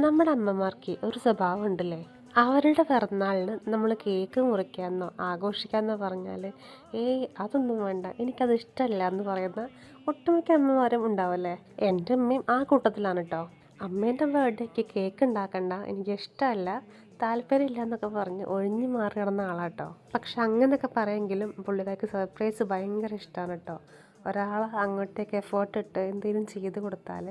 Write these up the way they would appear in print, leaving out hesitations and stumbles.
നമ്മുടെ അമ്മമാർക്ക് ഒരു സ്വഭാവം ഉണ്ടല്ലേ, അവരുടെ പിറന്നാളിന് നമ്മൾ കേക്ക് മുറിക്കാമെന്നോ ആഘോഷിക്കാമെന്നോ പറഞ്ഞാൽ അതൊന്നും വേണ്ട, എനിക്കത് ഇഷ്ടമല്ല എന്ന് പറയുന്ന ഒട്ടുമിക്ക അമ്മമാരും ഉണ്ടാവല്ലേ. എൻ്റെ അമ്മയും ആ കൂട്ടത്തിലാണ് കേട്ടോ. അമ്മേൻ്റെ ബർത്ത്ഡേക്ക് കേക്ക് ഉണ്ടാക്കണ്ട, എനിക്ക് ഇഷ്ടമല്ല, താല്പര്യമില്ല എന്നൊക്കെ പറഞ്ഞ് ഒഴിഞ്ഞു മാറി കിടന്ന ആളാട്ടോ. പക്ഷെ അങ്ങനെയൊക്കെ പറയുമെങ്കിലും പുള്ളിക്കാർക്ക് സർപ്രൈസ് ഭയങ്കര ഇഷ്ടമാണ് കേട്ടോ. ഒരാൾ അങ്ങോട്ടേക്ക് എഫേർട്ട് ഇട്ട് എന്തെങ്കിലും ചെയ്ത് കൊടുത്താൽ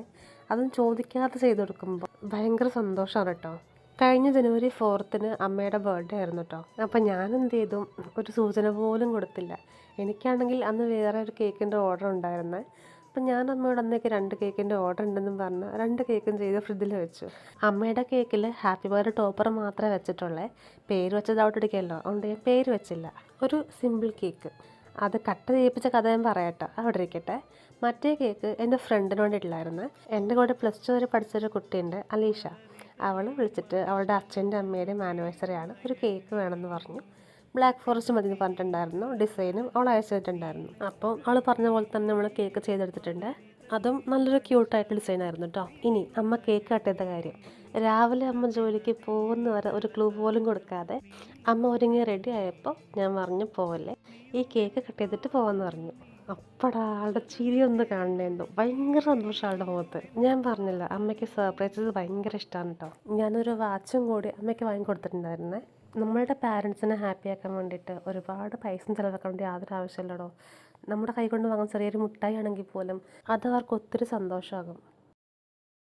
അതും ചോദിക്കാതെ ചെയ്ത് കൊടുക്കുമ്പോൾ ഭയങ്കര സന്തോഷമാണ് കേട്ടോ. കഴിഞ്ഞ ജനുവരി 4-ന് അമ്മയുടെ ബർത്ത്ഡേ ആയിരുന്നു കേട്ടോ. അപ്പം ഞാൻ എന്ത് ചെയ്തു, ഒരു സൂചന പോലും കൊടുത്തില്ല. എനിക്കാണെങ്കിൽ അന്ന് വേറെ ഒരു കേക്കിൻ്റെ ഓർഡർ ഉണ്ടായിരുന്നത്. അപ്പം ഞാൻ അമ്മയോട് അന്നേക്ക് 2 കേക്കിൻ്റെ ഓർഡർ ഉണ്ടെന്നും പറഞ്ഞ് 2 കേക്കും ചെയ്ത് ഫ്രിഡ്ജിൽ വെച്ചു. അമ്മയുടെ കേക്കിൽ ഹാപ്പി ബർത്ത്ഡേ ടോപ്പർ മാത്രമേ വെച്ചിട്ടുള്ളേ. പേര് വെച്ചത് അവിടെ ഇടിക്കല്ലോ, അതുകൊണ്ട് ഞാൻ പേര് വെച്ചില്ല. ഒരു സിമ്പിൾ കേക്ക്, അത് കട്ട് ചെയ്യിപ്പിച്ച കഥ ഞാൻ പറയാട്ടോ, അവിടെ ഇരിക്കട്ടെ. മറ്റേ കേക്ക് എൻ്റെ ഫ്രണ്ടിന് വേണ്ടിയിട്ടുള്ളായിരുന്നു. എൻ്റെ കൂടെ +2 വരെ പഠിച്ചൊരു കുട്ടിയുണ്ട്, അലീഷ. അവൾ വിളിച്ചിട്ട് അവളുടെ അച്ഛൻ്റെ അമ്മയുടെയും ആനിവേഴ്സറി ആണ്, ഒരു കേക്ക് വേണമെന്ന് പറഞ്ഞു. ബ്ലാക്ക് ഫോറസ്റ്റ് മതി എന്ന് പറഞ്ഞിട്ടുണ്ടായിരുന്നു. ഡിസൈനും അവൾ അയച്ചിട്ടുണ്ടായിരുന്നു. അപ്പോൾ അവൾ പറഞ്ഞ പോലെ തന്നെ നമ്മൾ കേക്ക് ചെയ്തെടുത്തിട്ടുണ്ട്. അതും നല്ലൊരു ക്യൂട്ടായിട്ട് ഡിസൈനായിരുന്നു കേട്ടോ. ഇനി അമ്മ കേക്ക് കട്ട് ചെയ്ത കാര്യം. രാവിലെ അമ്മ ജോലിക്ക് പോകുന്ന വരെ ഒരു ക്ലൂ പോലും കൊടുക്കാതെ അമ്മ ഒരുങ്ങി റെഡി ആയപ്പോൾ ഞാൻ പറഞ്ഞു, പോവല്ലേ, ഈ കേക്ക് കട്ട് ചെയ്തിട്ട് പോകാമെന്ന് പറഞ്ഞു. അപ്പടാ ആളുടെ ചിരി ഒന്ന് കാണണേന്നു, ഭയങ്കര സന്തോഷം ആളുടെ മുഖത്ത്. ഞാൻ പറഞ്ഞല്ലോ, അമ്മയ്ക്ക് സർപ്രൈസസ് ഭയങ്കര ഇഷ്ടമാണ് കേട്ടോ. ഞാനൊരു വാച്ചും കൂടി അമ്മയ്ക്ക് വാങ്ങിക്കൊടുത്തിട്ടുണ്ടായിരുന്നേ. നമ്മളുടെ പാരൻസിനെ ഹാപ്പിയാക്കാൻ വേണ്ടിയിട്ട് ഒരുപാട് പൈസ ചിലവാക്കേണ്ട യാതൊരു ആവശ്യമില്ലടോ. നമ്മുടെ കൈ കൊണ്ട് വാങ്ങുന്ന ചെറിയൊരു മിഠായി ആണെങ്കിൽ പോലും അത് അവർക്ക് ഒത്തിരി സന്തോഷമാകും.